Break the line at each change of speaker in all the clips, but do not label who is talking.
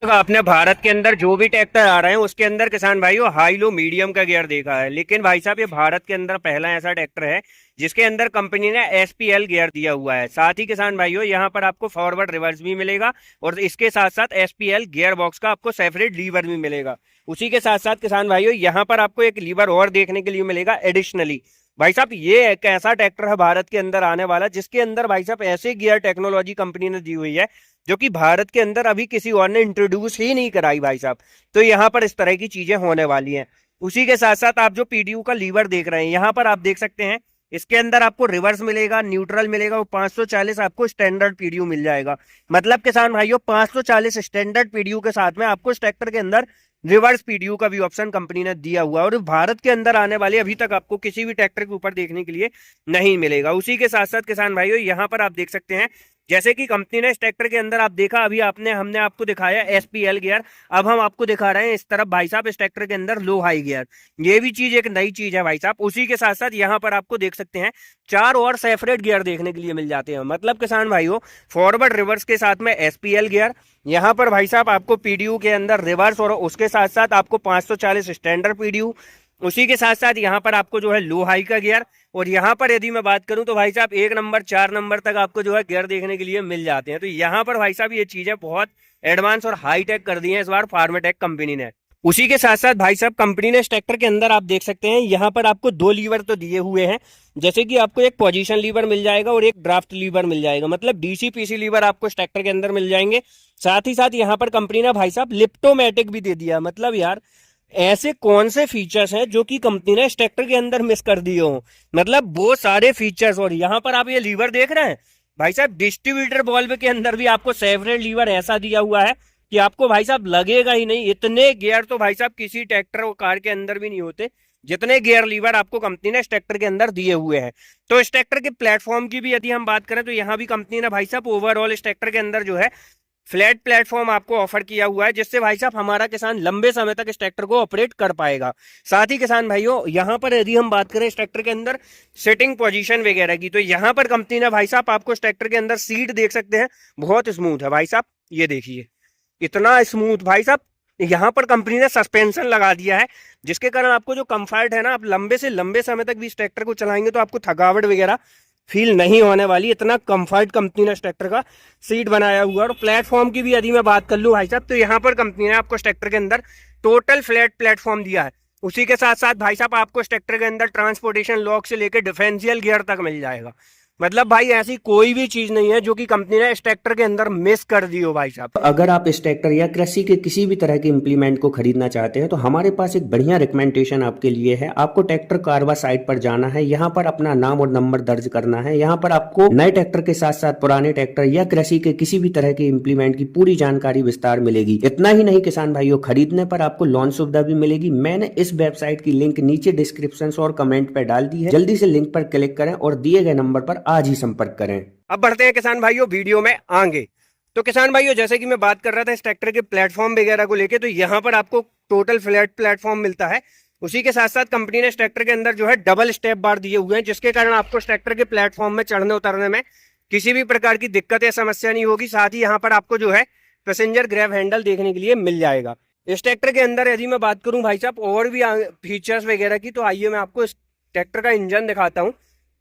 आपने भारत के अंदर जो भी ट्रैक्टर आ रहे हैं उसके अंदर किसान भाइयों हाई लो मीडियम का गियर देखा है, लेकिन भाई साहब ये भारत के अंदर पहला ऐसा ट्रैक्टर है जिसके अंदर कंपनी ने एसपीएल गियर दिया हुआ है। साथ ही किसान भाइयों यहाँ पर आपको फॉरवर्ड रिवर्स भी मिलेगा और इसके साथ साथ एसपीएल गियर बॉक्स का आपको सेपरेट लीवर भी मिलेगा। उसी के साथ साथ किसान भाइयों यहाँ पर आपको एक लीवर और देखने के लिए मिलेगा एडिशनली। भाई साहब ये एक ऐसा ट्रैक्टर है भारत के अंदर आने वाला जिसके अंदर भाई साहब ऐसे गियर टेक्नोलॉजी कंपनी ने दी हुई है जो कि भारत के अंदर अभी किसी और ने इंट्रोड्यूस ही नहीं कराई भाई साहब। तो यहाँ पर इस तरह की चीजें होने वाली हैं। उसी के साथ साथ आप जो पीडीयू का लीवर देख रहे हैं यहाँ पर आप देख सकते हैं इसके अंदर आपको रिवर्स मिलेगा, न्यूट्रल मिलेगा और 540 आपको स्टैंडर्ड पीडीयू मिल जाएगा। मतलब किसान भाइयों 540 स्टैंडर्ड पीडीयू के साथ में आपको इस ट्रैक्टर के अंदर रिवर्स पीडीयू का भी ऑप्शन कंपनी ने दिया हुआ है और भारत के अंदर आने वाले अभी तक आपको किसी भी ट्रैक्टर के ऊपर देखने के लिए नहीं मिलेगा। उसी के साथ साथ किसान भाइयों यहाँ पर आप देख सकते हैं जैसे कि कंपनी ने इस ट्रैक्टर के अंदर आप देखा अभी हमने आपको दिखाया एसपीएल गियर, अब हम आपको दिखा रहे हैं इस तरफ भाई साहब इस ट्रैक्टर के अंदर लो हाई गियर। ये भी चीज एक नई चीज है भाई साहब। उसी के साथ साथ यहाँ पर आपको देख सकते हैं 4 और सेपरेट गियर देखने के लिए मिल जाते हैं। मतलब किसान भाइयों फॉरवर्ड रिवर्स के साथ में एसपीएल गियर, यहाँ पर भाई साहब आपको पीडीयू के अंदर रिवर्स और उसके साथ साथ आपको 540 स्टैंडर्ड पीडीयू। उसी के साथ साथ यहाँ पर आपको जो है लो हाई का गियर और यहाँ पर यदि मैं बात करूं तो भाई साहब 1 नंबर 4 नंबर तक आपको जो है गियर देखने के लिए मिल जाते हैं। तो यहाँ पर भाई साहब ये चीजें बहुत एडवांस और हाई टेक कर दी है इस बार फार्मेटेक कंपनी ने। उसी के साथ साथ भाई साहब कंपनी ने इस ट्रैक्टर के अंदर आप देख सकते हैं यहाँ पर आपको 2 लीवर तो दिए हुए हैं, जैसे कि आपको एक पोजीशन लीवर मिल जाएगा और एक ड्राफ्ट लीवर मिल जाएगा। मतलब डीसी पीसी लीवर आपको इस ट्रैक्टर के अंदर मिल जाएंगे। साथ ही साथ यहाँ पर कंपनी ने भाई साहब लिप्टोमेटिक भी दे दिया। मतलब यार ऐसे कौन से फीचर्स हैं जो कि कंपनी ने इस ट्रैक्टर के अंदर मिस कर दिए हो। मतलब वो सारे फीचर्स। और यहाँ पर आप ये लीवर देख रहे हैं भाई साहब डिस्ट्रीब्यूटर बॉल्व के अंदर भी आपको सेपरेट लीवर ऐसा दिया हुआ है कि आपको भाई साहब लगेगा ही नहीं। इतने गियर तो भाई साहब किसी ट्रैक्टर और कार के अंदर भी नहीं होते जितने गियर लीवर आपको कंपनी ने इस ट्रैक्टर के अंदर दिए हुए हैं। तो इस ट्रैक्टर के प्लेटफॉर्म की भी यदि हम बात करें तो यहाँ भी कंपनी ने भाई साहब ओवरऑल इस ट्रैक्टर के अंदर जो है फ्लैट प्लेटफॉर्म आपको ऑफर किया हुआ है, जिससे भाई साहब हमारा किसान लंबे समय तक इस ट्रैक्टर को ऑपरेट कर पाएगा। साथ ही किसान भाइयों यहाँ पर यदि हम बात करें इस ट्रैक्टर के अंदर सिटिंग पोजीशन वगैरह की तो यहाँ पर कंपनी ने भाई साहब आपको इस ट्रैक्टर के अंदर सीट देख सकते हैं बहुत स्मूथ है भाई साहब। ये देखिए इतना स्मूथ भाई साहब। यहाँ पर कंपनी ने सस्पेंशन लगा दिया है जिसके कारण आपको जो कंफर्ट है ना आप लंबे से लंबे समय तक भी इस ट्रैक्टर को चलाएंगे तो आपको थकावट वगैरह फील नहीं होने वाली। इतना कंफर्ट कंपनी ने इस ट्रैक्टर का सीट बनाया हुआ है। और प्लेटफॉर्म की भी यदि मैं बात कर लूँ भाई साहब तो यहाँ पर कंपनी ने आपको इस ट्रैक्टर के अंदर टोटल फ्लैट प्लेटफॉर्म दिया है। उसी के साथ साथ भाई साहब आपको इस ट्रैक्टर के अंदर ट्रांसपोर्टेशन लॉक से लेकर डिफरेंशियल गियर तक मिल जाएगा। मतलब भाई ऐसी कोई भी चीज नहीं है जो कि कंपनी ने इस ट्रैक्टर के अंदर मिस कर दी हो भाई साहब।
अगर आप इस ट्रैक्टर या कृषि के किसी भी तरह के इम्प्लीमेंट को खरीदना चाहते हैं तो हमारे पास एक बढ़िया रिकमेंडेशन आपके लिए है। आपको ट्रैक्टर कारवा साइट पर जाना है, यहाँ पर अपना नाम और नंबर दर्ज करना है। यहाँ पर आपको नए ट्रैक्टर के साथ साथ पुराने ट्रैक्टर या कृषि के किसी भी तरह के इम्प्लीमेंट की पूरी जानकारी विस्तार मिलेगी। इतना ही नहीं किसान भाइयों, खरीदने पर आपको लोन सुविधा भी मिलेगी। मैंने इस वेबसाइट की लिंक नीचे डिस्क्रिप्शन और कमेंट पर डाल दी है। जल्दी से लिंक पर क्लिक करें और दिए गए नंबर पर आज ही संपर्क करें।
अब बढ़ते हैं किसान भाइयों वीडियो में आगे। तो किसान भाइयों जैसे कि मैं बात कर रहा था इस ट्रैक्टर के प्लेटफॉर्म वगैरह को लेके तो यहाँ पर आपको टोटल फ्लैट प्लेटफॉर्म मिलता है। उसी के साथ साथ कंपनी ने इस ट्रैक्टर के अंदर जो है डबल स्टेप बार दिए हुए हैं जिसके कारण आपको इस ट्रैक्टर के प्लेटफॉर्म में चढ़ने उतरने में किसी भी प्रकार की दिक्कत या समस्या नहीं होगी। साथ ही यहाँ पर आपको जो है पैसेंजर ग्रैब हैंडल देखने के लिए मिल जाएगा। इस ट्रैक्टर के अंदर यदि मैं बात करूं भाई साहब और भी फीचर्स वगैरह की तो आइए मैं आपको इस ट्रैक्टर का इंजन दिखाता हूं।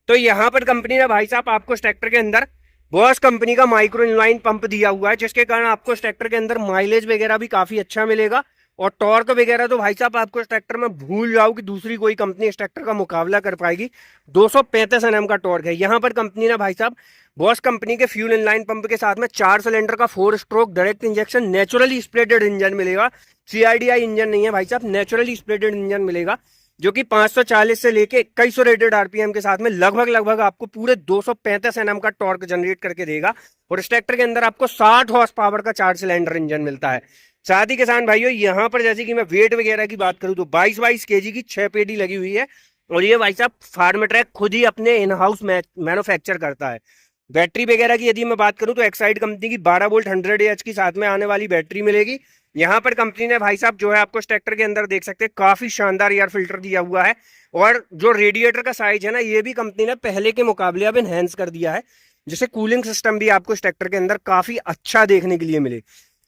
तो यहाँ पर कंपनी ने भाई साहब आपको इस ट्रैक्टर के अंदर बॉश कंपनी का माइक्रो इनलाइन पंप दिया हुआ है जिसके कारण आपको इस ट्रैक्टर के अंदर माइलेज वगैरह भी काफी अच्छा मिलेगा। और टॉर्क वगैरह तो भाई साहब आपको इस ट्रैक्टर में भूल जाओ कि दूसरी कोई कंपनी इस ट्रैक्टर का मुकाबला कर पाएगी। 235 Nm का टॉर्क है। यहाँ पर कंपनी ने भाई साहब बॉश कंपनी के फ्यूल इनलाइन पंप के साथ में 4 सिलेंडर का 4 stroke direct injection naturally spreaded engine मिलेगा। CIDI इंजन नहीं है भाई साहब, नेचुरली स्प्रेडेड इंजन मिलेगा जो कि 540 से लेके 2100 रेटेड आरपीएम के साथ में लगभग आपको पूरे 235 Nm का टॉर्क जनरेट करके देगा। और इस ट्रैक्टर के अंदर आपको 60 हॉर्स पावर का 4 सिलेंडर इंजन मिलता है। साथ ही किसान भाइयों यहाँ पर जैसे कि मैं वेट वगैरह की बात करूँ तो 22 kg की 6 पेडी लगी हुई है। और ये भाई साहब फार्मेट्रैक खुद ही अपने इन हाउस मैन्युफैक्चर करता है। बैटरी वगैरह की यदि मैं बात करूँ तो एक्साइड कंपनी की 12 वोल्ट 100 Ah की साथ में आने वाली बैटरी मिलेगी। यहाँ पर कंपनी ने भाई साहब जो है आपको ट्रैक्टर के अंदर देख सकते हैं काफी शानदार एयर फिल्टर दिया हुआ है। और जो रेडिएटर का साइज है ना ये भी कंपनी ने पहले के मुकाबले अब इनहेंस कर दिया है जिससे कूलिंग सिस्टम भी आपको इस ट्रैक्टर के अंदर काफी अच्छा देखने के लिए मिले।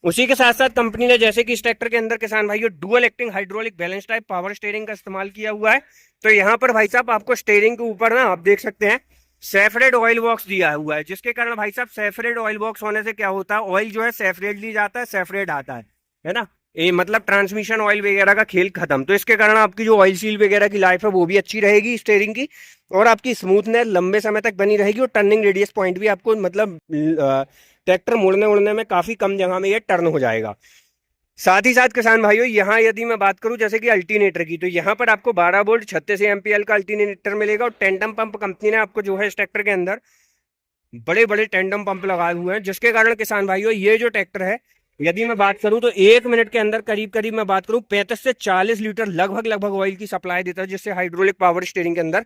उसी के साथ साथ कंपनी ने जैसे कि इस ट्रैक्टर के अंदर किसान भाइयों dual acting hydraulic balance type power steering का इस्तेमाल किया हुआ है। तो यहाँ पर भाई साहब आपको स्टीयरिंग के ऊपर ना आप देख सकते हैं सेपरेट ऑयल बॉक्स दिया हुआ है, जिसके कारण भाई साहब सेपरेट ऑयल बॉक्स होने से क्या होता है, ऑयल जो है सेपरेटली जाता है, सेपरेट आता है ना। ये मतलब ट्रांसमिशन ऑयल वगैरह का खेल खत्म। तो इसके कारण आपकी जो ऑयल सील वगैरह की लाइफ है वो भी अच्छी रहेगी स्टीयरिंग की, और आपकी स्मूथनेस लंबे समय तक बनी रहेगी, और टर्निंग रेडियस पॉइंट भी आपको मतलब ट्रैक्टर मुड़ने उड़ने में काफी कम जगह में ये टर्न हो जाएगा। साथ ही साथ किसान भाइयों यहाँ यदि मैं बात करूं जैसे कि अल्टरनेटर की, तो यहाँ पर आपको 12 वोल्ट 36 एमपीएल का अल्टरनेटर मिलेगा, और टेंडम पंप कंपनी ने आपको जो है इस ट्रैक्टर के अंदर बड़े बड़े टेंडम पंप लगाए हुए हैं, जिसके कारण किसान भाइयों ये जो ट्रैक्टर है यदि मैं बात करूं तो 1 मिनट के अंदर करीब करीब मैं बात करूं 35 से 40 लीटर लगभग ऑयल की सप्लाई देता है, जिससे हाइड्रोलिक पावर स्टीयरिंग के अंदर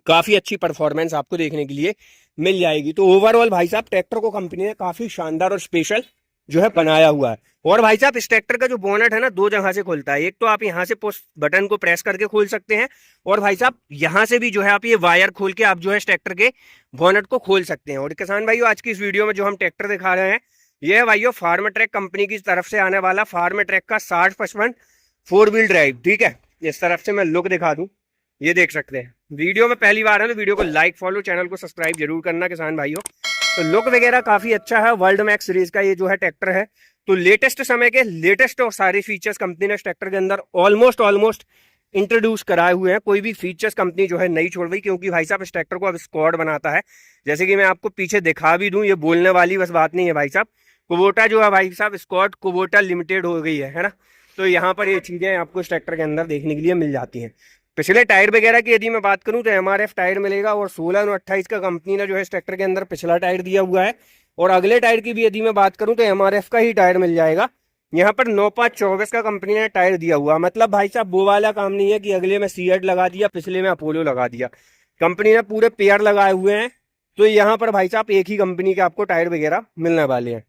काफी अच्छी परफॉर्मेंस आपको देखने के लिए मिल जाएगी। तो ओवरऑल भाई साहब ट्रैक्टर को कंपनी ने काफी शानदार और स्पेशल जो है बनाया हुआ है। और भाई साहब इस ट्रैक्टर का जो बोनट है ना 2 जगह से खुलता है, एक तो आप यहाँ से पुश बटन को प्रेस करके खोल सकते हैं, और भाई साहब यहाँ से भी जो है आप ये वायर खोल के आप जो है इस ट्रैक्टर के बोनट को खोल सकते हैं। और किसान भाइयों आज की इस वीडियो में जो हम ट्रैक्टर दिखा रहे हैं ये है भाइयों फार्म ट्रैक कंपनी की तरफ से आने वाला फार्म ट्रैक का 6055 4 व्हील ड्राइव। ठीक है, इस तरफ से मैं लुक दिखा दूं, ये देख सकते हैं। वीडियो में पहली बार है तो वीडियो को लाइक फॉलो चैनल को सब्सक्राइब जरूर करना किसान भाइयों। तो लुक वगैरह काफी अच्छा है, वर्ल्ड मैक्स सीरीज का ये जो है ट्रैक्टर है। तो लेटेस्ट समय के लेटेस्ट और सारे फीचर्स कंपनी ने इस ट्रैक्टर के अंदर ऑलमोस्ट इंट्रोड्यूस कराए हुए हैं। कोई भी फीचर्स कंपनी जो है नहीं छोड़ रही, क्योंकि भाई साहब इस ट्रैक्टर को अब स्क्वाड बनाता है। जैसे कि मैं आपको पीछे दिखा भी दूं, ये बोलने वाली बस बात नहीं है भाई साहब, कुबोटा जो है भाई साहब स्क्वाड कुबोटा लिमिटेड हो गई है ना। तो यहाँ पर ये चीजें आपको इस ट्रैक्टर के अंदर देखने के लिए मिल जाती हैं। पिछले टायर वगैरह की यदि मैं बात करूं तो एमआरएफ टायर मिलेगा, और 16 और 28 का कंपनी ने जो है इस ट्रैक्टर के अंदर पिछला टायर दिया हुआ है। और अगले टायर की भी यदि मैं बात करूं तो एमआरएफ का ही टायर मिल जाएगा। यहाँ पर 9/5/24 का कंपनी ने टायर दिया हुआ, मतलब भाई साहब वो वाला काम नहीं है कि अगले में सीएट लगा दिया पिछले में अपोलो लगा दिया, कंपनी ने पूरे पेयर लगाए हुए हैं। तो यहाँ पर भाई साहब एक ही कंपनी के आपको टायर वगैरह मिलने वाले हैं।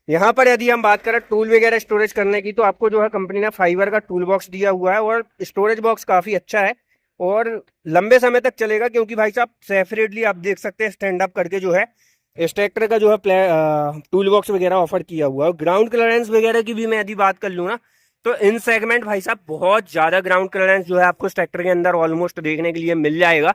यहाँ पर यदि हम बात करें टूल वगैरह स्टोरेज करने की, तो आपको जो है कंपनी ने फाइबर का टूल बॉक्स दिया हुआ है, और स्टोरेज बॉक्स काफी अच्छा है और लंबे समय तक चलेगा, क्योंकि भाई साहब सेपरेटली आप देख सकते हैं स्टैंड अप करके जो है इस ट्रैक्टर का जो है टूल बॉक्स वगैरह ऑफर किया हुआ है। ग्राउंड क्लियरेंस वगैरह की भी मैं यदि बात कर लूँ ना, तो इन सेगमेंट भाई साहब बहुत ज्यादा ग्राउंड क्लियरेंस जो है आपको इस ट्रैक्टर के अंदर ऑलमोस्ट देखने के लिए मिल जाएगा।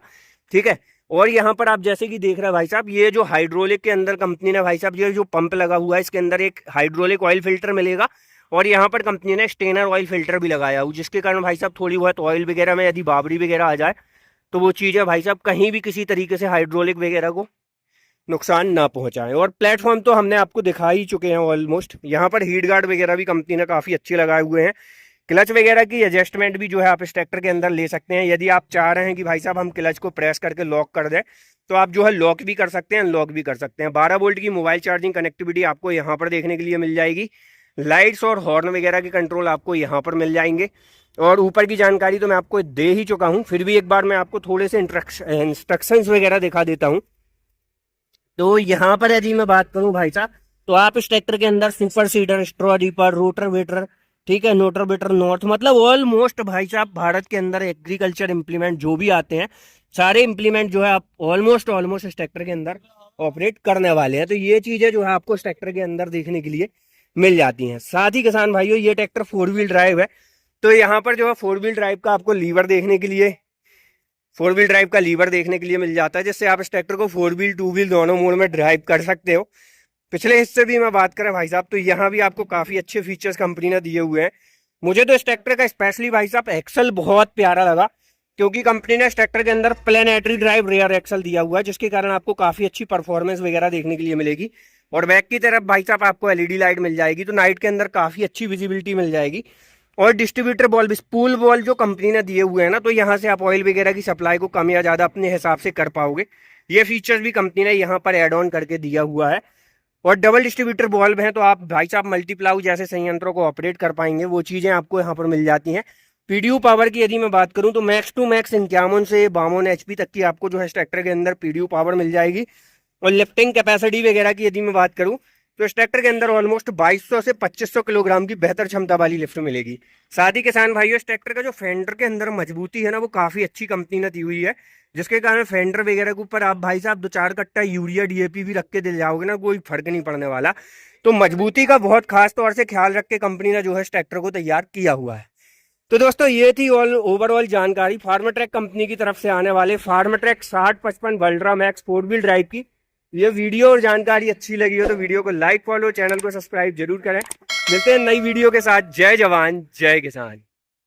ठीक है, और यहाँ पर आप जैसे कि देख रहे हैं भाई साहब ये जो हाइड्रोलिक के अंदर कंपनी ने भाई साहब ये जो पंप लगा हुआ है इसके अंदर एक हाइड्रोलिक ऑयल फिल्टर मिलेगा, और यहाँ पर कंपनी ने स्टेनर ऑयल फिल्टर भी लगाया हुआ, जिसके कारण भाई साहब थोड़ी बहुत ऑयल वगैरह में यदि बाबरी वगैरह आ जाए तो वो चीज़ें भाई साहब कहीं भी किसी तरीके से हाइड्रोलिक वगैरह को नुकसान ना पहुंचाएं। और प्लेटफॉर्म तो हमने आपको दिखा ही चुके हैं ऑलमोस्ट। यहाँ पर हीट गार्ड वगैरह भी कंपनी ने काफ़ी अच्छे लगाए हुए हैं। क्लच वगैरह की एडजस्टमेंट भी जो है आप इस ट्रैक्टर के अंदर ले सकते हैं। यदि आप चाह रहे हैं कि भाई साहब हम क्लच को प्रेस करके लॉक कर दें तो आप जो है लॉक भी कर सकते हैं, अनलॉक भी कर सकते हैं। 12 वोल्ट की मोबाइल चार्जिंग कनेक्टिविटी आपको यहाँ पर देखने के लिए मिल जाएगी। लाइट्स और हॉर्न वगैरह के कंट्रोल आपको यहाँ पर मिल जाएंगे। और ऊपर की जानकारी तो मैं आपको दे ही चुका हूँ, फिर भी एक बार मैं आपको थोड़े से इंस्ट्रक्शंस वगैरह दिखा देता हूँ। तो यहाँ पर यदि मैं बात करूँ भाई साहब, तो आप इस ट्रैक्टर के अंदर super seeder, straw reaper, rotor waiter, ठीक है, नोटर बेटर नॉर्थ, मतलब ऑलमोस्ट भाई साहब भारत के अंदर एग्रीकल्चर इंप्लीमेंट जो भी आते हैं सारे इंप्लीमेंट जो है आप ऑलमोस्ट इस ट्रैक्टर के अंदर ऑपरेट करने वाले हैं। तो ये चीजें जो है आपको इस ट्रैक्टर के अंदर देखने के लिए मिल जाती हैं। साथ ही किसान भाइयों ये ट्रैक्टर 4 व्हील ड्राइव है, तो यहाँ पर जो है 4 व्हील ड्राइव का आपको लीवर देखने के लिए 4 व्हील ड्राइव का लीवर देखने के लिए मिल जाता है, जिससे आप इस ट्रैक्टर को 4 व्हील 2 व्हील दोनों मोड में ड्राइव कर सकते हो। पिछले हिस्से भी मैं बात करें भाई साहब, तो यहाँ भी आपको काफी अच्छे फीचर्स कंपनी ने दिए हुए हैं। मुझे तो इस ट्रैक्टर का स्पेशली भाई साहब एक्सल बहुत प्यारा लगा, क्योंकि कंपनी ने इस ट्रैक्टर के अंदर प्लेनेटरी ड्राइव रेयर एक्सल दिया हुआ है, जिसके कारण आपको काफी अच्छी परफॉर्मेंस वगैरह देखने के लिए मिलेगी। और बैक की तरफ भाई साहब आपको एलईडी लाइट मिल जाएगी, तो नाइट के अंदर काफी अच्छी विजिबिलिटी मिल जाएगी। और डिस्ट्रीब्यूटर बॉल भी स्पूल बॉल जो कंपनी ने दिए हुए हैं ना, तो यहाँ से आप ऑयल वगैरह की सप्लाई को कम या ज्यादा अपने हिसाब से कर पाओगे। ये फीचर्स भी कंपनी ने यहाँ पर एड ऑन करके दिया हुआ है। और डबल डिस्ट्रीब्यूटर बॉल्ब हैं, तो आप भाई साहब मल्टीप्लाउ जैसे संयंत्रों को ऑपरेट कर पाएंगे, वो चीजें आपको यहाँ पर मिल जाती हैं। पीडीयू पावर की यदि मैं बात करूं तो मैक्स टू मैक्स 51 से 52 HP तक की आपको जो है ट्रैक्टर के अंदर पीडीयू पावर मिल जाएगी। और लिफ्टिंग कैपेसिटी वगैरह की यदि मैं बात करूं तो इस ट्रैक्टर के अंदर ऑलमोस्ट 2200 से 2500 किलोग्राम की बेहतर क्षमता वाली लिफ्ट मिलेगी। साथ ही किसान भाइयों इस ट्रैक्टर का जो फेंडर के अंदर मजबूती है ना वो काफी अच्छी कंपनी ने दी हुई है, जिसके कारण फेंडर वगैरह के ऊपर आप भाई साहब 2-4 कट्टा यूरिया डीएपी भी रख के दे जाओगे ना, कोई फर्क नहीं पड़ने वाला। तो मजबूती का बहुत खास तौर से ख्याल रख के कंपनी ने जो है इस ट्रैक्टर को तैयार किया हुआ है। तो दोस्तों ये थी ओवरऑल जानकारी फार्मर ट्रैक कंपनी की तरफ से आने वाले Farmtrac 6055 ultra max 4 wheel drive की। ये वीडियो और जानकारी अच्छी लगी हो तो वीडियो को लाइक, फॉलो, चैनल को सब्सक्राइब जरूर करें। मिलते हैं नई वीडियो के साथ। जय जवान जय किसान।